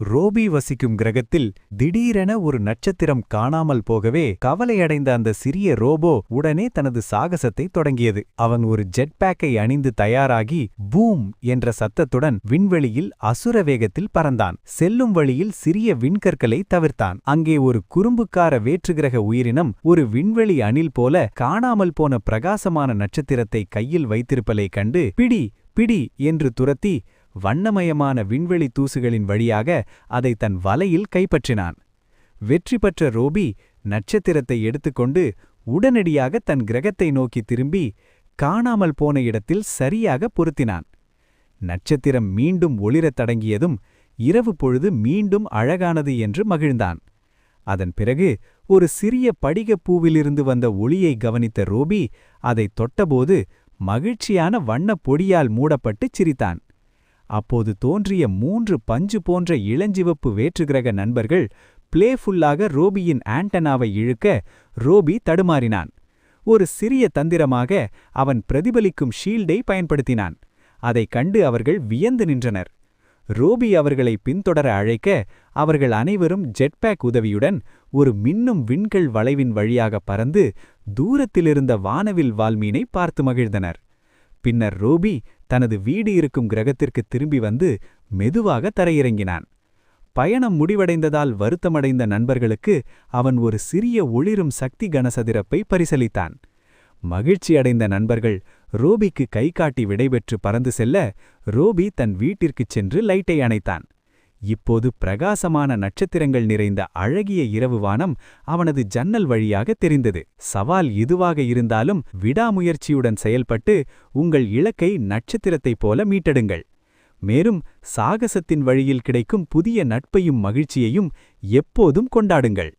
ரோபி வசிக்கும் கிரகத்தில் திடீரென ஒரு நட்சத்திரம் காணாமல் போகவே கவலையடைந்த அந்த சிறிய ரோபோ உடனே தனது சாகசத்தை தொடங்கியது. அவன் ஒரு ஜெட் பேக்கை அணிந்து தயாராகி பூம் என்ற சத்தத்துடன் விண்வெளியில் அசுர வேகத்தில் பறந்தான். செல்லும் வழியில் சிறிய விண்கற்களை தவிர்த்தான். அங்கே ஒரு குறும்புக்கார வேற்றுகிரக உயிரினம் ஒரு விண்வெளி அணில் போல காணாமல் போன பிரகாசமான நட்சத்திரத்தை கையில் வைத்திருப்பதைக் கண்டு பிடி பிடி என்று துரத்தி வண்ணமயமான விண்வெளி தூசுகளின் வழியாக அதை தன் வலையில் கைப்பற்றினான். வெற்றி பெற்ற ரோபி நட்சத்திரத்தை எடுத்துக்கொண்டு உடனடியாக தன் கிரகத்தை நோக்கி திரும்பி காணாமல் போன இடத்தில் சரியாக பொருத்தினான். நட்சத்திரம் மீண்டும் ஒளிரத் தொடங்கியதும் இரவு பொழுது மீண்டும் அழகானது என்று மகிழ்ந்தான். அதன் பிறகு ஒரு சிறிய படிகப் பூவிலிருந்து வந்த ஒளியை கவனித்த ரோபி அதைத் தொட்டபோது மகிழ்ச்சியான வண்ணப் பொடியால் மூடப்பட்டுச் சிரித்தான். அப்போது தோன்றிய 3 பஞ்சு போன்ற இளஞ்சிவப்பு வேற்றுகிரக நண்பர்கள் பிளேஃபுல்லாக ரோபியின் ஆண்டனாவை இழுக்க ரோபி தடுமாறினான். ஒரு சிறிய தந்திரமாக அவன் பிரதிபலிக்கும் ஷீல்டை பயன்படுத்தினான். அதைக் கண்டு அவர்கள் வியந்து நின்றனர். ரோபி அவர்களை பின்தொடர அழைக்க அவர்கள் அனைவரும் ஜெட்பேக் உதவியுடன் ஒரு மின்னும் விண்கல் வளைவின் வழியாக பறந்து தூரத்திலிருந்த வானவில் வால்மீனை பார்த்து மகிழ்ந்தனர். பின்னர் ரோபி தனது வீடு இருக்கும் கிரகத்திற்கு திரும்பி வந்து மெதுவாக தரையிறங்கினான். பயணம் முடிவடைந்ததால் வருத்தமடைந்த நண்பர்களுக்கு அவன் ஒரு சிறிய ஒளிரும் சக்தி கனசதிரப்பை பரிசளித்தான். மகிழ்ச்சியடைந்த நண்பர்கள் ரோபிக்கு கைகாட்டி விடைபெற்று பறந்து செல்ல ரோபி தன் வீட்டிற்குச் சென்று லைட்டை அணைத்தான். இப்போது பிரகாசமான நட்சத்திரங்கள் நிறைந்த அழகிய இரவு வானம் அவனது ஜன்னல் வழியாக தெரிந்தது. சவால் எதுவாக இருந்தாலும் விடாமுயற்சியுடன் செயல்பட்டு உங்கள் இலக்கை நட்சத்திரத்தைப் போல மீட்டெடுங்கள். மேலும் சாகசத்தின் வழியில் கிடைக்கும் புதிய நட்பையும் மகிழ்ச்சியையும் எப்போதும் கொண்டாடுங்கள்.